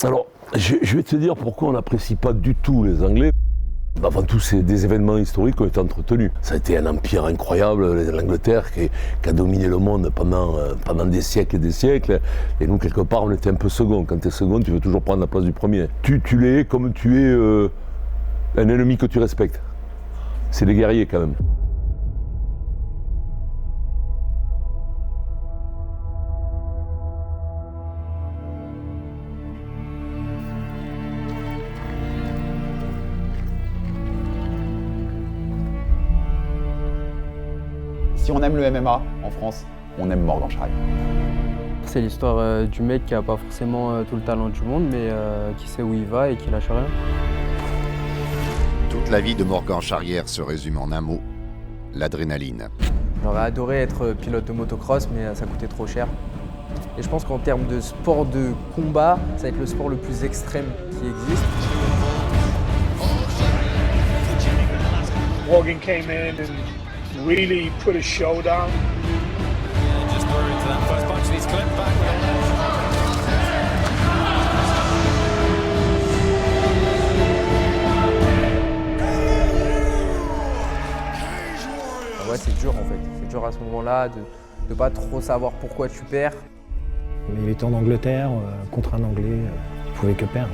Alors, je vais te dire pourquoi on n'apprécie pas du tout les Anglais. Avant tout, c'est des événements historiques qui ont été entretenus. Ça a été un empire incroyable, l'Angleterre, qui a dominé le monde pendant des siècles et des siècles. Et nous, quelque part, on était un peu second. Quand tu es second, tu veux toujours prendre la place du premier. Tu l'es comme tu es un ennemi que tu respectes. C'est des guerriers, quand même. Si on aime le MMA en France, on aime Morgan Charrière. C'est l'histoire du mec qui n'a pas forcément tout le talent du monde, mais qui sait où il va et qui lâche rien. Toute la vie de Morgan Charrière se résume en un mot, l'adrénaline. J'aurais adoré être pilote de motocross, mais ça coûtait trop cher. Et je pense qu'en termes de sport de combat, ça va être le sport le plus extrême qui existe. Morgan came in and really put a show down. Just through into that first punch. He's clipped back with Ouais, c'est dur en fait. C'est dur à ce moment-là de ne pas trop savoir pourquoi tu perds. Mais il était en Angleterre, contre un Anglais, il ne pouvait que perdre.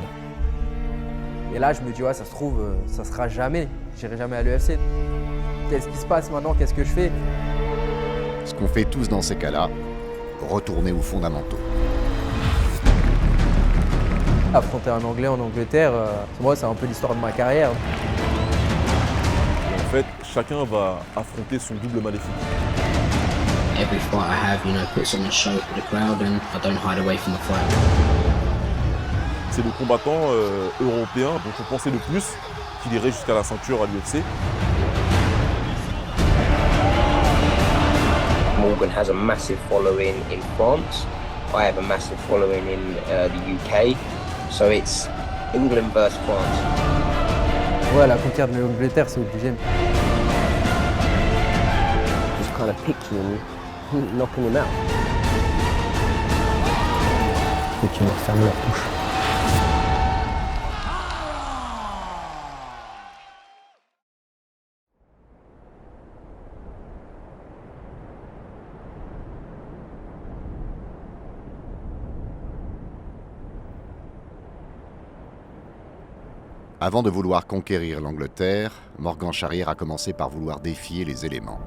Et là, je me dis, ouais, ça se trouve, ça sera jamais. J'irai jamais à l'UFC. Qu'est-ce qui se passe maintenant? Qu'est-ce que je fais? Ce qu'on fait tous dans ces cas-là, retourner aux fondamentaux. Affronter un Anglais en Angleterre, moi, c'est un peu l'histoire de ma carrière. En fait, chacun va affronter son double maléfique. Every fight I have, puts on a show for the crowd and I don't hide away from the fight. C'est le combattant européen dont on pensait le plus qu'il irait jusqu'à la ceinture à l'UFC. Morgan has a massive following in France. I have a massive following in the UK. So it's England versus France. Ouais, la conquête de l'Angleterre, c'est obligé. Just kind of picking him, knocking him out. Et qui leur ferment leur bouche. Avant de vouloir conquérir l'Angleterre, Morgan Charrière a commencé par vouloir défier les éléments.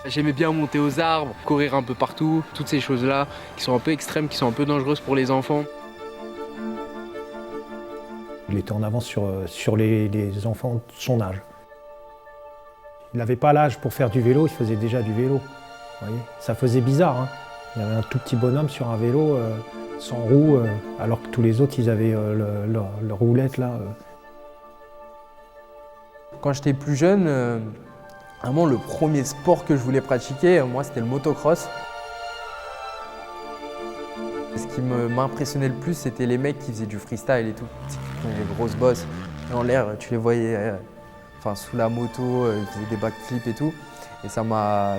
J'aimais bien monter aux arbres, courir un peu partout, toutes ces choses-là qui sont un peu extrêmes, qui sont un peu dangereuses pour les enfants. Il était en avance sur les enfants de son âge. Il n'avait pas l'âge pour faire du vélo, il faisait déjà du vélo. Vous voyez, ça faisait bizarre, hein. Il y avait un tout petit bonhomme sur un vélo sans roue, alors que tous les autres, ils avaient leur roulette là. Quand j'étais plus jeune, vraiment le premier sport que je voulais pratiquer, moi c'était le motocross. Ce qui m'impressionnait le plus, c'était les mecs qui faisaient du freestyle et tout, qui prenaient les grosses bosses en l'air, tu les voyais sous la moto, ils faisaient des backflips et tout. Et ça m'a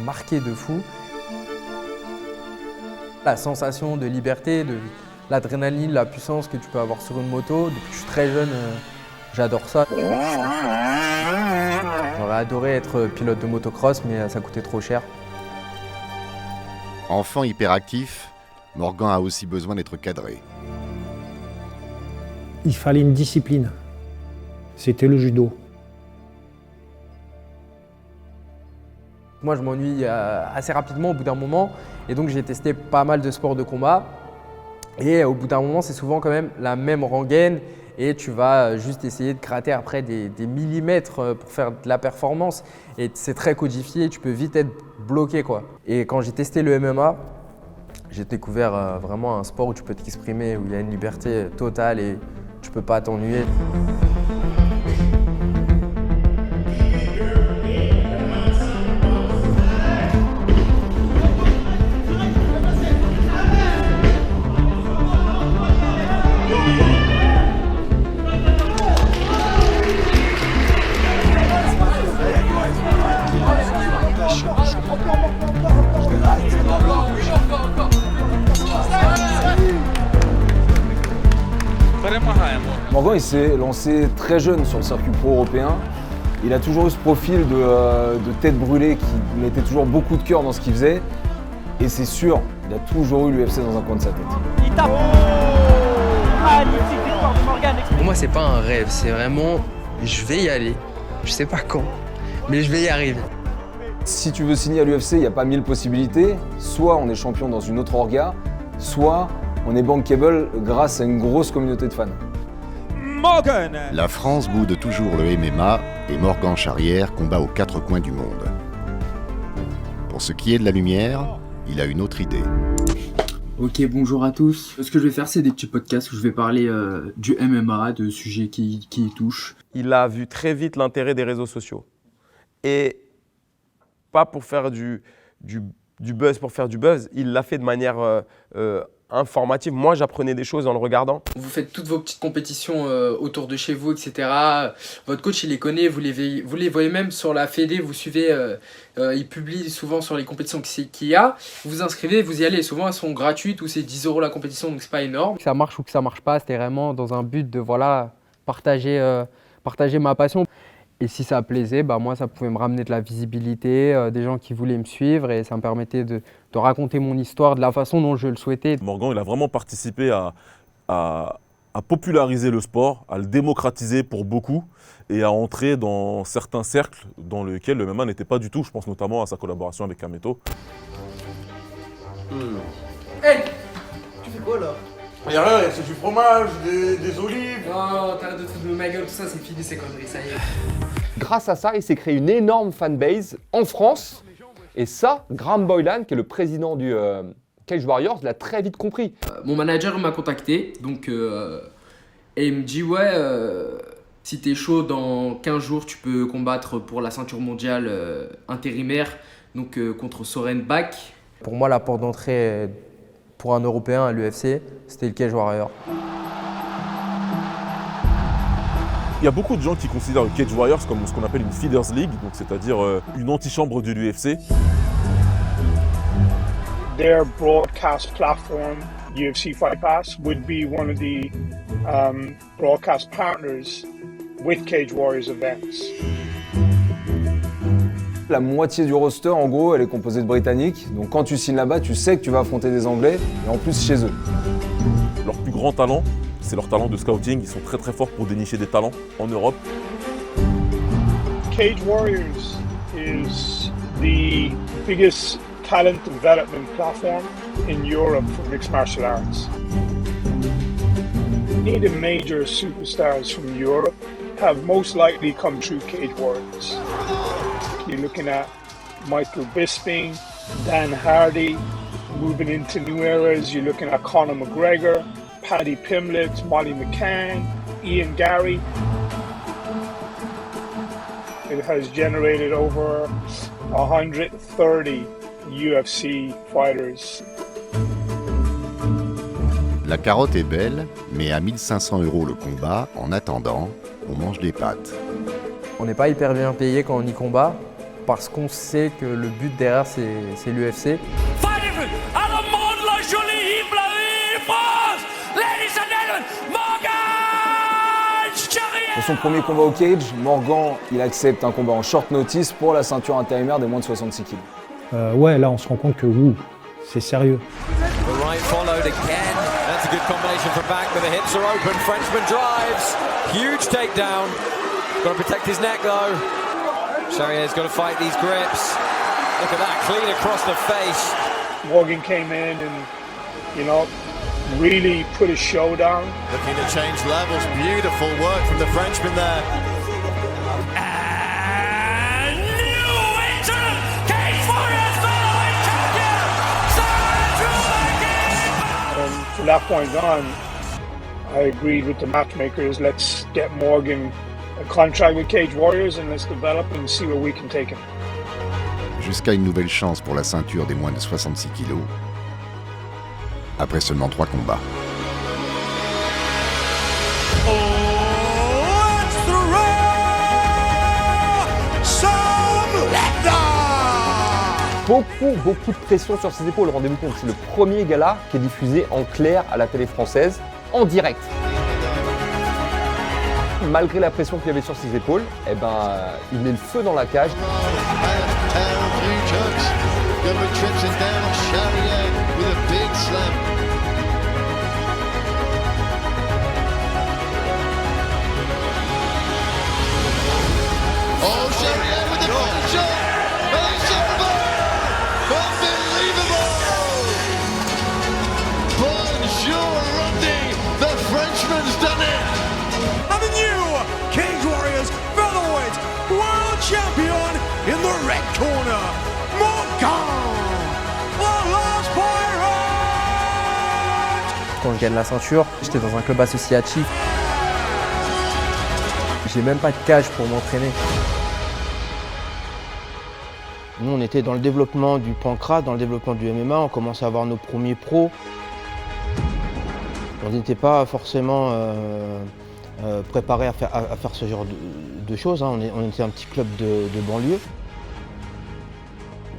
marqué de fou. La sensation de liberté, de l'adrénaline, la puissance que tu peux avoir sur une moto. Depuis que je suis très jeune, j'adore ça. J'aurais adoré être pilote de motocross, mais ça coûtait trop cher. Enfant hyperactif, Morgan a aussi besoin d'être cadré. Il fallait une discipline. C'était le judo. Moi, je m'ennuie assez rapidement au bout d'un moment. Et donc, j'ai testé pas mal de sports de combat. Et au bout d'un moment, c'est souvent quand même la même rengaine. Et tu vas juste essayer de gratter après des millimètres pour faire de la performance. Et c'est très codifié, tu peux vite être bloqué, quoi. Et quand j'ai testé le MMA, j'ai découvert vraiment un sport où tu peux t'exprimer, où il y a une liberté totale et tu peux pas t'ennuyer. Morgan, il s'est lancé très jeune sur le circuit pro-européen. Il a toujours eu ce profil de tête brûlée qui mettait toujours beaucoup de cœur dans ce qu'il faisait. Et c'est sûr, il a toujours eu l'UFC dans un coin de sa tête. Il tape. Magnifique victoire de Morgan. Pour moi, c'est pas un rêve, c'est vraiment je vais y aller. Je sais pas quand, mais je vais y arriver. Si tu veux signer à l'UFC, il n'y a pas 1000 possibilités. Soit on est champion dans une autre orga, soit on est bankable grâce à une grosse communauté de fans. Morgan. La France boude toujours le MMA et Morgan Charrière combat aux 4 coins du monde. Pour ce qui est de la lumière, il a une autre idée. Ok, bonjour à tous. Ce que je vais faire, c'est des petits podcasts où je vais parler du MMA, de sujets qui y touchent. Il a vu très vite l'intérêt des réseaux sociaux. Et pas pour faire du buzz pour faire du buzz, il l'a fait de manière informative. Moi, j'apprenais des choses en le regardant. Vous faites toutes vos petites compétitions autour de chez vous, etc. Votre coach, il les connaît, vous les voyez même sur la Fédé, vous suivez, il publie souvent sur les compétitions qu'il y a. Vous vous inscrivez, vous y allez. Souvent, elles sont gratuites ou c'est 10 € la compétition, donc c'est pas énorme. Que ça marche ou que ça marche pas, c'était vraiment dans un but de partager ma passion. Et si ça plaisait, moi, ça pouvait me ramener de la visibilité, des gens qui voulaient me suivre et ça me permettait de raconter mon histoire de la façon dont je le souhaitais. Morgan, il a vraiment participé à populariser le sport, à le démocratiser pour beaucoup et à entrer dans certains cercles dans lesquels le MMA n'était pas du tout. Je pense notamment à sa collaboration avec Kameto. Hey, tu fais quoi là? Y'a rien, c'est du fromage, des olives. Oh, t'arrêtes de te foutre de ma gueule, tout ça, c'est fini ces conneries, ça y est. Grâce à ça, il s'est créé une énorme fanbase en France. Et ça, Graham Boylan, qui est le président du Cage Warriors, l'a très vite compris. Mon manager m'a contacté, donc, et il me dit si t'es chaud, dans 15 jours, tu peux combattre pour la ceinture mondiale intérimaire, donc contre Soren Bak. Pour moi, la porte d'entrée pour un Européen à l'UFC, c'était le Cage Warrior. Il y a beaucoup de gens qui considèrent le Cage Warriors comme ce qu'on appelle une Feeders League, donc c'est-à-dire une antichambre de l'UFC. Their broadcast platform, UFC Fight Pass, would be one of the broadcast partners with Cage Warriors events. La moitié du roster, en gros, elle est composée de Britanniques. Donc quand tu signes là-bas, tu sais que tu vas affronter des Anglais, et en plus chez eux. Leur plus grand talent, c'est leur talent de scouting. Ils sont très très forts pour dénicher des talents en Europe. Cage Warriors is the biggest talent development platform in Europe for mixed martial arts. Any of the major superstars from Europe have most likely come through Cage Warriors. You're looking at Michael Bisping, Dan Hardy, moving into new eras. You're looking at Conor McGregor, Paddy Pimblett, Molly McCann, Ian Gary. It has generated over 130 UFC fighters. La carotte est belle, mais à 1 500 € le combat, en attendant, on mange des pâtes. On n'est pas hyper bien payé quand on y combat, parce qu'on sait que le but derrière, c'est l'UFC. Pour son premier combat au cage, Morgan, il accepte un combat en short notice pour la ceinture intérimaire des moins de 66 kg. Ouais, là, on se rend compte que c'est sérieux. The right followed again. That's a good combination for back, but the hips are open. Frenchman drives. Huge takedown. Got to protect his neck though. Charrier's got to fight these grips. Look at that, clean across the face. Morgan came in and, really put his show down. Looking to change levels. Beautiful work from the Frenchman there. And new interim Cage Warriors featherweight champion, Soren. And from that point on, I agreed with the matchmakers. Let's get Morgan a contract with Cage Warriors and let's develop him and see where we can take him. Jusqu'à une nouvelle chance pour la ceinture des moins de 66 kg. Après seulement 3 combats. Beaucoup de pression sur ses épaules. Rendez-vous compte, c'est le premier gala qui est diffusé en clair à la télé française, en direct. malgré la pression qu'il y avait sur ses épaules, eh ben, il met le feu dans la cage. Oh, Charrier with the punch shot! And it's over! Unbelievable! Bonjour, Randy! The Frenchman's done it! And the new Cage Warriors Featherweight World Champion in the red corner, Morgan! The Last Pirate! Quand je gagne la ceinture, j'étais dans un club associatif. J'ai même pas de cage pour m'entraîner. Nous, on était dans le développement du pancras, dans le développement du MMA, on commençait à avoir nos premiers pros. On n'était pas forcément préparés à faire ce genre de choses, hein. On était un petit club de banlieue.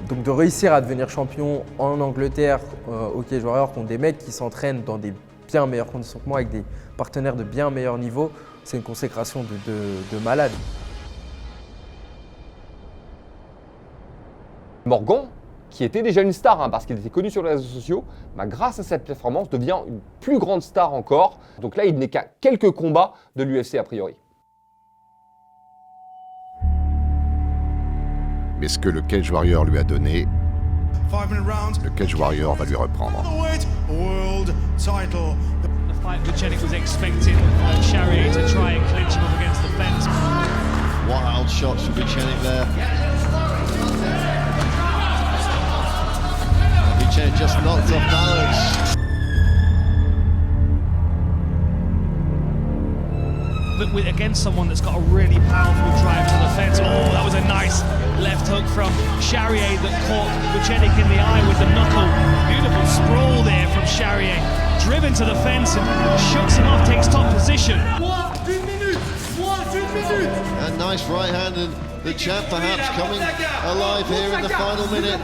Donc de réussir à devenir champion en Angleterre au Cage Warrior contre des mecs qui s'entraînent dans des bien meilleures conditions que moi, avec des partenaires de bien meilleur niveau, c'est une consécration de malade. Morgan, qui était déjà une star, hein, parce qu'il était connu sur les réseaux sociaux, bah, grâce à cette performance, devient une plus grande star encore. Donc là, il n'est qu'à quelques combats de l'UFC a priori. Mais ce que le Cage Warrior lui a donné, le Cage Warrior va lui reprendre. World title. The fight Vucenic was expecting Charrier to try and clinch him up against the fence. Wild shots from Vucenic there. Vucenic just knocked off balance. But against someone that's got a really powerful drive to the fence. Oh, that was a nice left hook from Charrier that caught Vucenic in the eye with the knuckle. Beautiful sprawl there from Charrier. Driven to the fence and shuts him off, takes top position. A nice right hand, and the champ perhaps coming alive here in the final minute.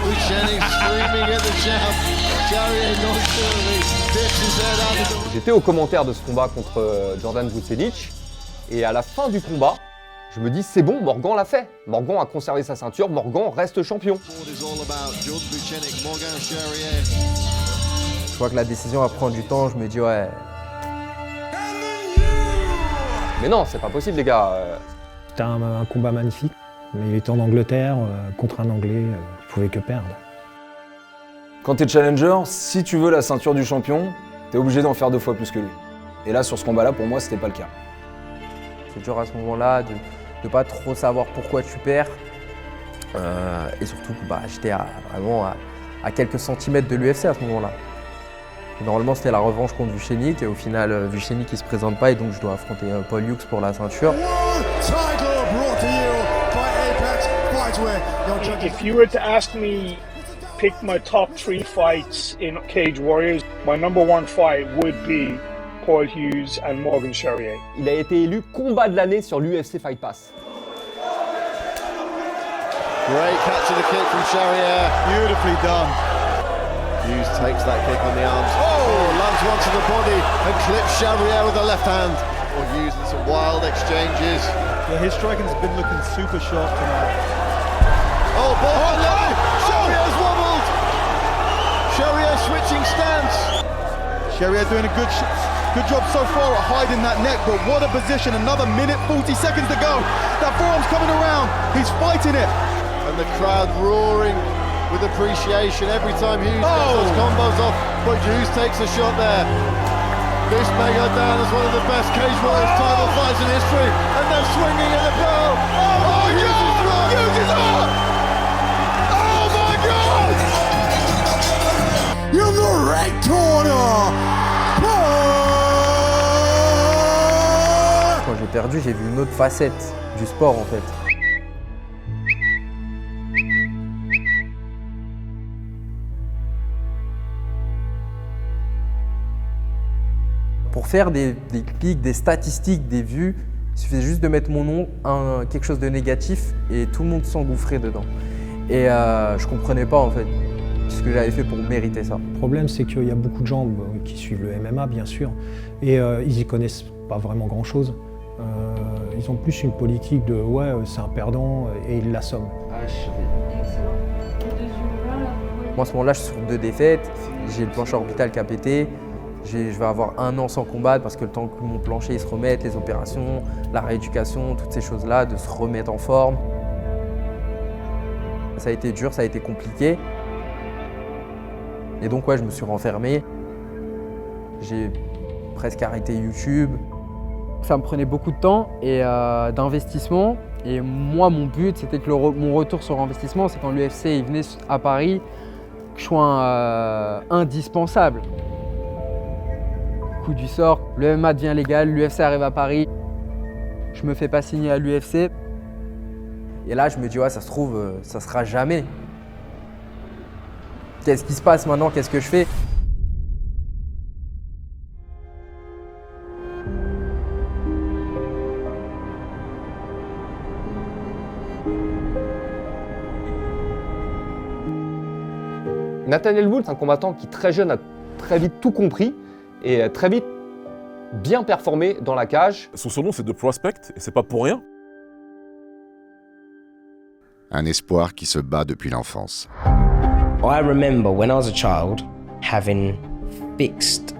Vucenic screaming at the champ. Charrier not clearly dips his head out of the... J'étais au commentaire de ce combat contre Jordan Vucenic, et à la fin du combat, je me dis c'est bon, Morgan l'a fait. Morgan a conservé sa ceinture, Morgan reste champion. Je vois que la décision va prendre du temps, je me dis ouais. Mais non, c'est pas possible les gars. C'était un combat magnifique, mais il était en Angleterre, contre un Anglais, il pouvait que perdre. Quand t'es challenger, si tu veux la ceinture du champion, t'es obligé d'en faire 2 fois plus que lui. Et là, sur ce combat-là, pour moi, c'était pas le cas. C'est dur à ce moment-là de pas trop savoir pourquoi tu perds. Et surtout, bah, j'étais vraiment à quelques centimètres de l'UFC à ce moment-là. Normalement, c'était la revanche contre Vucenic, et au final, Vucenic il se présente pas, et donc je dois affronter Paul Hughes pour la ceinture. If you were to ask me pick my top 3 fights in Cage Warriors, my number 1 fight would be Paul Hughes and Morgan Charrier. Il a été élu combat de l'année sur l'UFC Fight Pass. Great catch of the kick from Charrier. Beautifully done. Hughes takes that kick on the arms. Oh, lands one to the body and clips Charrier with the left hand. Or Hughes in some wild exchanges. Yeah, his striking's been looking super sharp tonight. Oh, ball no! Charrier's wobbled. Charrier switching stance. Charrier doing a good job so far at hiding that neck, but what a position. Another minute, 40 seconds to go. That forearm's coming around. He's fighting it. And the crowd roaring with appreciation every time Hughes gets those combos off. But Hughes takes a shot there. This may go down as one of the best Cage Warriors title fights in history. And they're swinging at the bell. Oh, Hughes is thrown! Hughes is up! Oh my God! In the red corner, Quand j'ai perdu, j'ai vu une autre facette du sport en fait. Pour faire des clics, des statistiques, des vues, il suffisait juste de mettre mon nom, quelque chose de négatif, et tout le monde s'engouffrait dedans. Et je comprenais pas en fait. ce que j'avais fait pour mériter ça. Le problème, c'est qu'il y a beaucoup de gens qui suivent le MMA, bien sûr, et ils y connaissent pas vraiment grand-chose. Ils ont plus une politique de « ouais, c'est un perdant » et ils l'assomment. Moi, à ce moment-là, je suis sur 2 défaites, j'ai le plancher orbital qui a pété, je vais avoir 1 an sans combattre parce que le temps que mon plancher il se remette, les opérations, la rééducation, toutes ces choses-là, de se remettre en forme. Ça a été dur, ça a été compliqué. Et donc ouais, je me suis renfermé. J'ai presque arrêté YouTube. Ça me prenait beaucoup de temps et d'investissement. Et moi, mon but, c'était que mon retour sur investissement, c'est quand l'UFC il venait à Paris, que je sois indispensable. Coup du sort, le MMA devient légal, l'UFC arrive à Paris. Je me fais pas signer à l'UFC. Et là, je me dis, ouais, ça se trouve, ça sera jamais. Qu'est-ce qui se passe maintenant? Qu'est-ce que je fais? Nathaniel Wood, c'est un combattant qui très jeune a très vite tout compris et très vite bien performé dans la cage. Son surnom c'est The Prospect et c'est pas pour rien. Un espoir qui se bat depuis l'enfance. I remember when I was a child having fixed,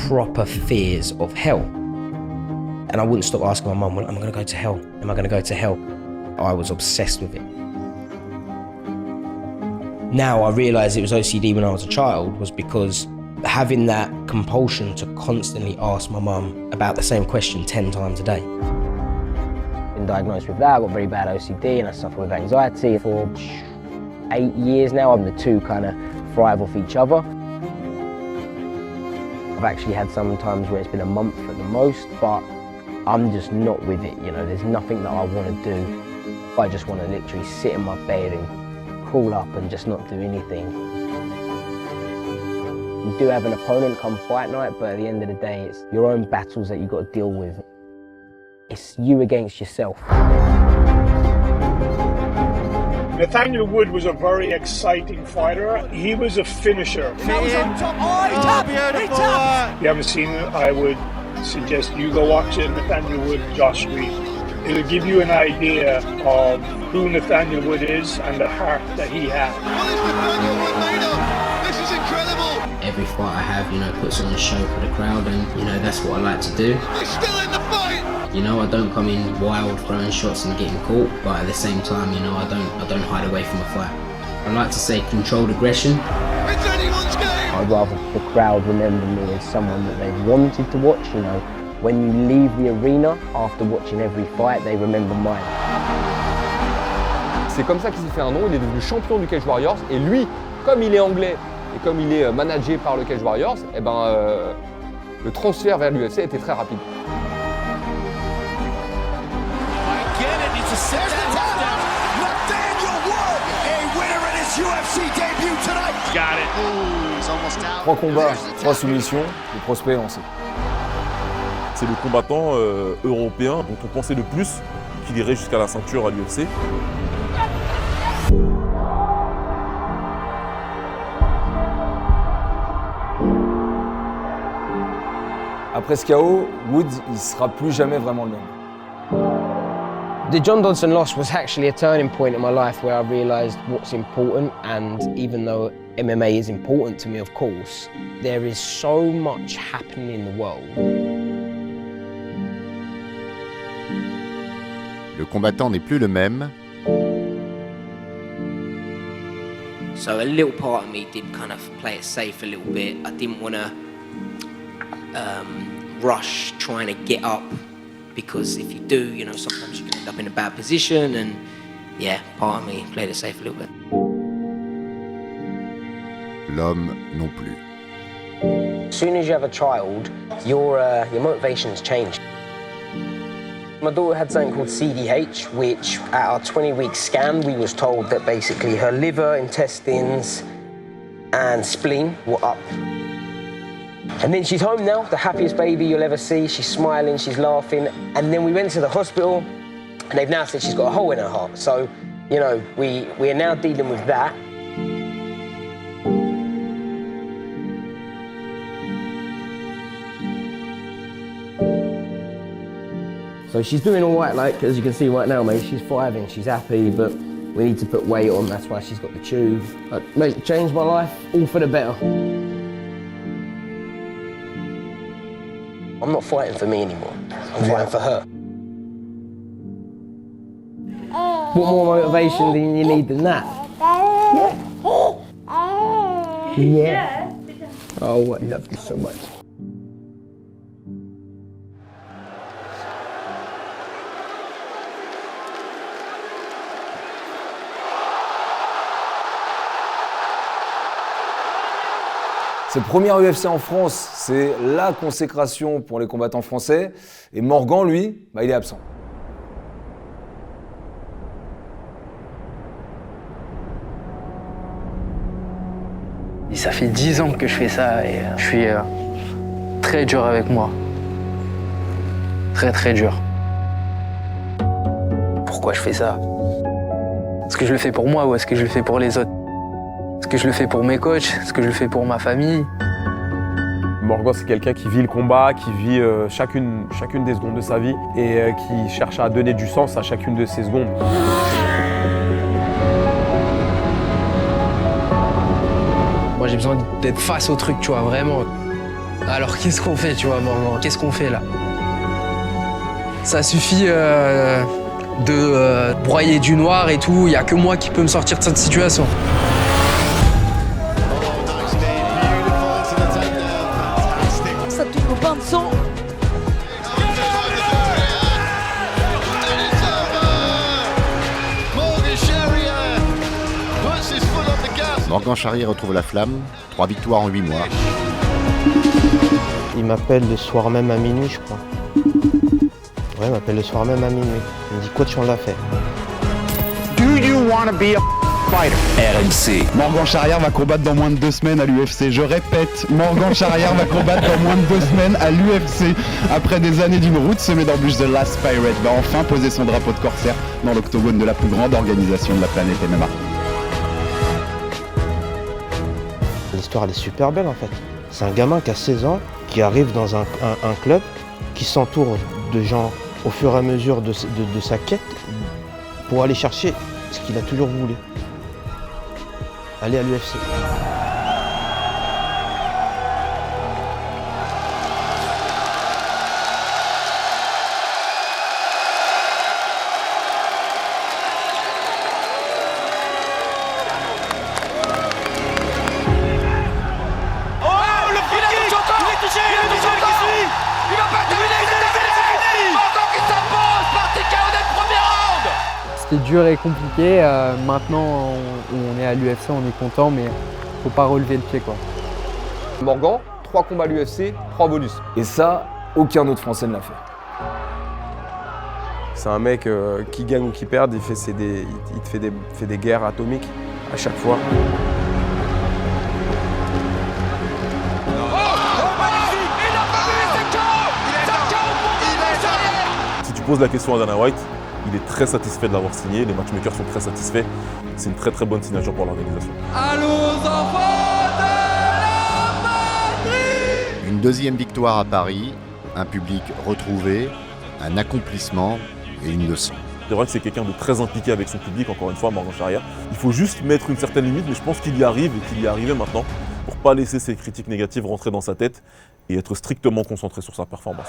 proper fears of hell. And I wouldn't stop asking my mum, well, am I going to go to hell? Am I going to go to hell? I was obsessed with it. Now I realise it was OCD when I was a child was because having that compulsion to constantly ask my mum about the same question 10 times a day. Been diagnosed with that, I got very bad OCD and I suffer with anxiety for 8 years now, and the two kind of thrive off each other. I've actually had some times where it's been a month at the most, but I'm just not with it, there's nothing that I want to do. I just want to literally sit in my bed and crawl up and just not do anything. You do have an opponent come fight night, but at the end of the day, it's your own battles that you've got to deal with. It's you against yourself. Nathaniel Wood was a very exciting fighter. He was a finisher. That was on top. Oh, he tapped! He tapped! If you haven't seen it, I would suggest you go watch it. Nathaniel Wood, Josh Reed. It'll give you an idea of who Nathaniel Wood is and the heart that he has. This is incredible! Every fight I have, puts on a show for the crowd, and that's what I like to do. He's still in the fight! I don't come in wild throwing shots and getting caught, but at the same time, I don't hide away from a fight. I like to say controlled aggression. It's anyone's game! I'd rather the crowd remember me as someone that they wanted to watch, When you leave the arena after watching every fight, they remember mine. C'est comme ça qu'il s'est fait un nom, il est devenu champion du Cage Warriors et lui, comme il est anglais et comme il est managé par le Cage Warriors, le transfert vers l'UFC était très rapide. Got it. Ooh, he's almost out. 3 combats, 3 soumissions, le prospect est lancé. C'est le combattant européen dont on pensait le plus qu'il irait jusqu'à la ceinture à l'UFC. Après ce KO, Wood, il sera plus jamais vraiment le même. The John Dodson loss was actually a turning point in my life where I realised what's important, and even though MMA is important to me, of course, there is so much happening in the world. Le combattant n'est plus le même. So a little part of me did kind of play it safe a little bit. I didn't want to rush trying to get up, because if you do, sometimes you can end up in a bad position, and part of me played it safe a little bit. L'homme non plus. As soon as you have a child, your motivations change. My daughter had something called CDH, which at our 20-week scan, we was told that basically her liver, intestines, and spleen were up. And then she's home now, the happiest baby you'll ever see. She's smiling, she's laughing. And then we went to the hospital, and they've now said she's got a hole in her heart. So, we are now dealing with that. So she's doing all right, like, as you can see right now, mate, she's thriving, she's happy, but we need to put weight on, that's why she's got the tube. Mate, it changed my life, all for the better. I'm not fighting for me anymore, I'm fighting for her. What more motivation do you need than that? Yeah. Oh, I love you so much. C'est le premier UFC en France, c'est la consécration pour les combattants français. Et Morgan, lui, il est absent. Et ça fait 10 ans que je fais ça et je suis très dur avec moi. Très très dur. Pourquoi je fais ça? Est-ce que je le fais pour moi ou est-ce que je le fais pour les autres? Est-ce que je le fais pour mes coachs? Est-ce que je le fais pour ma famille? Morgan, c'est quelqu'un qui vit le combat, qui vit chacune des secondes de sa vie et qui cherche à donner du sens à chacune de ces secondes. Moi, j'ai besoin d'être face au truc, tu vois, vraiment. Alors, qu'est-ce qu'on fait, tu vois, Morgan? Qu'est-ce qu'on fait, là? Ça suffit de broyer du noir et tout. Il n'y a que moi qui peux me sortir de cette situation. Ça touche au bain de sang. Morgan Charrière retrouve la flamme, 3 victoires en 8 mois. Il m'appelle le soir même à minuit, je crois. Ouais, il m'appelle le soir même à minuit. Il me dit, coach, on l'a fait. Do you want to be a fighter? RMC. Morgan Charrière va combattre dans moins de 2 semaines à l'UFC. Je répète, Morgan Charrière va combattre dans moins de 2 semaines à l'UFC. Après des années d'une route semée d'embûches, The Last Pirate va enfin poser son drapeau de corsaire dans l'octogone de la plus grande organisation de la planète MMA. L'histoire, elle est super belle, en fait. C'est un gamin qui a 16 ans, qui arrive dans un club, qui s'entoure de gens au fur et à mesure de sa quête pour aller chercher ce qu'il a toujours voulu. Aller à l'UFC. C'était dur et compliqué. Maintenant, on est à l'UFC, on est content, mais faut pas relever le pied, quoi. Morgan, 3 combats à l'UFC, 3 bonus. Et ça, aucun autre Français ne l'a fait. C'est un mec qui gagne ou qui perd, il te fait des guerres atomiques à chaque fois. Si tu poses la question à Dana White, il est très satisfait de l'avoir signé, les matchmakers sont très satisfaits. C'est une très très bonne signature pour l'organisation. Allons enfants de la patrie! Une deuxième victoire à Paris, un public retrouvé, un accomplissement et une leçon. C'est vrai que c'est quelqu'un de très impliqué avec son public, encore une fois, Morgan Charrière. Il faut juste mettre une certaine limite, mais je pense qu'il y arrive et qu'il y est arrivé maintenant pour ne pas laisser ses critiques négatives rentrer dans sa tête et être strictement concentré sur sa performance.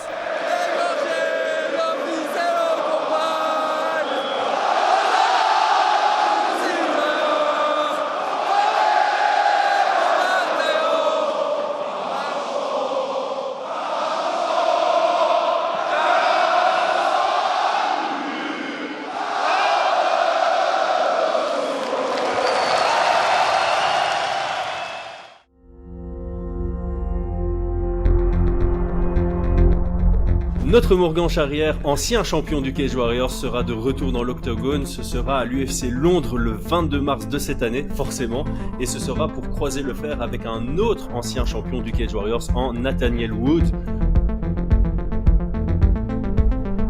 Notre Morgan Charrière, ancien champion du Cage Warriors, sera de retour dans l'octogone. Ce sera à l'UFC Londres le 22 mars de cette année, forcément. Et ce sera pour croiser le fer avec un autre ancien champion du Cage Warriors, en Nathaniel Wood.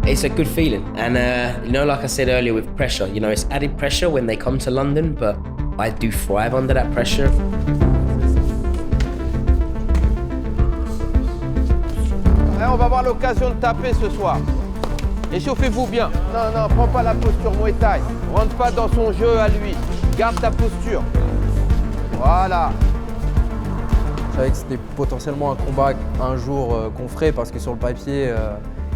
It's a good feeling. And, like I said earlier with pressure, it's added pressure when they come to London, but I do thrive under that pressure. On va avoir l'occasion de taper ce soir. Échauffez-vous bien. Non, prends pas la posture Muay Thai. Rentre pas dans son jeu à lui. Garde ta posture. Voilà. Je savais que c'était potentiellement un combat un jour qu'on ferait parce que sur le papier,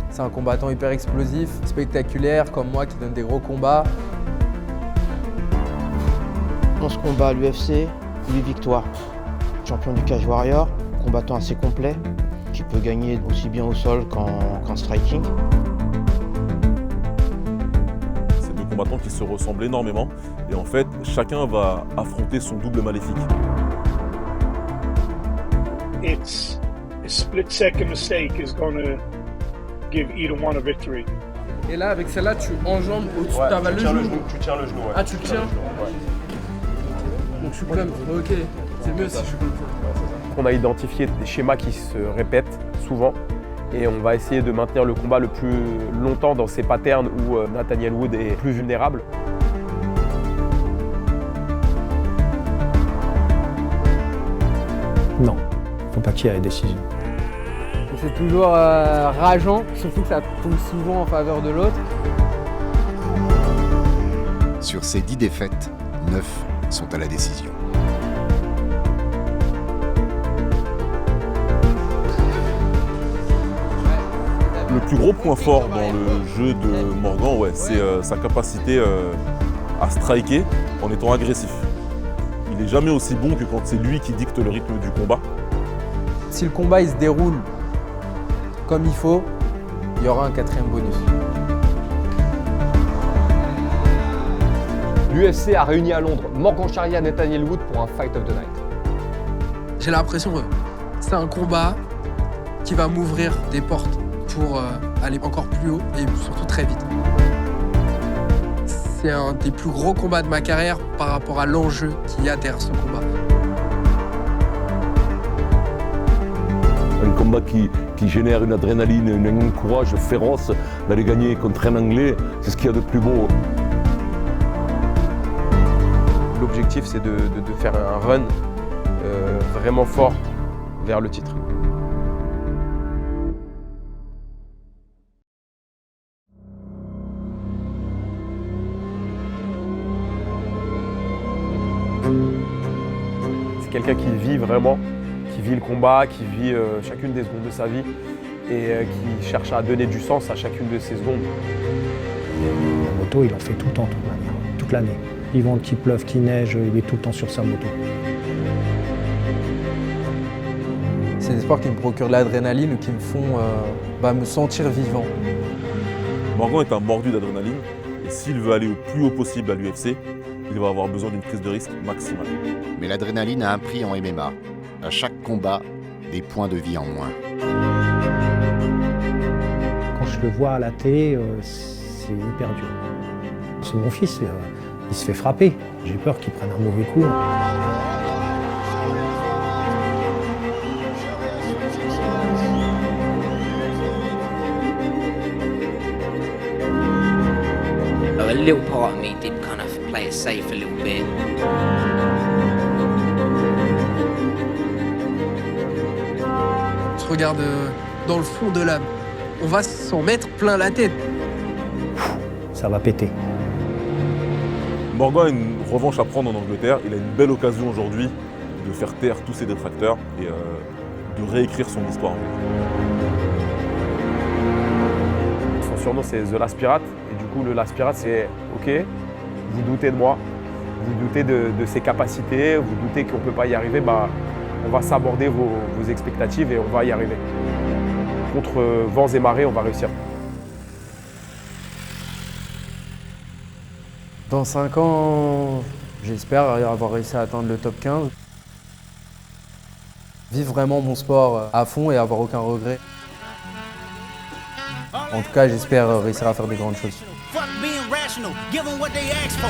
c'est un combattant hyper explosif, spectaculaire, comme moi qui donne des gros combats. 11 combats à l'UFC, 8 victoires. Champion du Cage Warrior, combattant assez complet, qui peut gagner aussi bien au sol qu'en striking. C'est deux combattants qui se ressemblent énormément et en fait, chacun va affronter son double maléfique. It's a split-second mistake is going to give either one a victory. Et là, avec celle-là, tu enjambes au-dessus de ta balle le genou. Tu tiens le genou, ouais. Ah, tu le tiens? Donc je suis plumb. Ok, c'est mieux si je suis comme ça. On a identifié des schémas qui se répètent souvent et on va essayer de maintenir le combat le plus longtemps dans ces patterns où Nathaniel Wood est plus vulnérable. Non, faut pas tirer les décisions. C'est toujours rageant, surtout que ça tombe souvent en faveur de l'autre. Sur ces 10 défaites, 9 sont à la décision. Le plus gros point fort dans le jeu de Morgan, ouais, c'est sa capacité à striker en étant agressif. Il n'est jamais aussi bon que quand c'est lui qui dicte le rythme du combat. Si le combat il se déroule comme il faut, il y aura un 4e bonus. L'UFC a réuni à Londres Morgan Charrière et Nathaniel Wood pour un Fight of the Night. J'ai l'impression que c'est un combat qui va m'ouvrir des portes pour aller encore plus haut et surtout très vite. C'est un des plus gros combats de ma carrière par rapport à l'enjeu qu'il y a derrière ce combat. Un combat qui génère une adrénaline, un courage féroce d'aller gagner contre un Anglais, c'est ce qu'il y a de plus beau. L'objectif, c'est de faire un run vraiment fort vers le titre. C'est quelqu'un qui vit vraiment, qui vit le combat, qui vit chacune des secondes de sa vie et qui cherche à donner du sens à chacune de ces secondes. La moto, il en fait tout le temps, toute l'année. Il vente, qu'il pleuve, qu'il neige, il est tout le temps sur sa moto. C'est des sports qui me procurent de l'adrénaline ou qui me font me sentir vivant. Morgan est un mordu d'adrénaline et s'il veut aller au plus haut possible à l'UFC, il va avoir besoin d'une prise de risque maximale. Mais l'adrénaline a un prix en MMA. À chaque combat, des points de vie en moins. Quand je le vois à la télé, c'est hyper dur. C'est mon fils, il se fait frapper. J'ai peur qu'il prenne un mauvais coup. A little part of me did kind of play it safe a little bit. On se regarde dans le fond de l'âme. On va s'en mettre plein la tête. Ça va péter. Morgan a une revanche à prendre en Angleterre. Il a une belle occasion aujourd'hui de faire taire tous ses détracteurs et de réécrire son histoire. Son surnom, c'est The Last Pirate. Et du coup, le Last Pirate, c'est OK, vous doutez de moi, vous doutez de ses capacités, vous doutez qu'on ne peut pas y arriver, on va s'aborder vos expectatives et on va y arriver. Contre vents et marées, on va réussir. Dans 5 ans, j'espère avoir réussi à atteindre le top 15. Vivre vraiment mon sport à fond et avoir aucun regret. En tout cas, j'espère réussir à faire des grandes choses. Fuck being rational, give them what they ask for.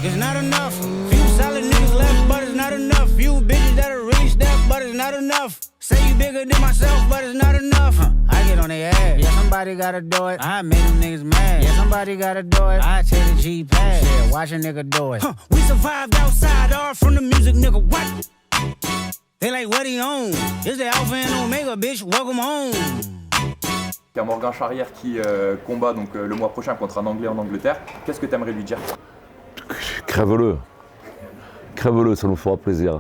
It's not enough. Few solid niggas left, but it's not enough. Few bitches that'll reach that, but it's not enough. Say you bigger than myself, but it's not enough. I get on their ass. Yeah, somebody gotta do it. I made them niggas mad. Yeah, somebody gotta do it. I take the G pass. Yeah, watch a nigga do it. We survived outside, all from the music, nigga. What? They like what he own. It's the Alpha and Omega, bitch. Welcome home. Il y a Morgan Charrière qui combat donc, le mois prochain contre un Anglais en Angleterre. Qu'est-ce que tu aimerais lui dire? Crève-le. Crève-le, ça nous fera plaisir.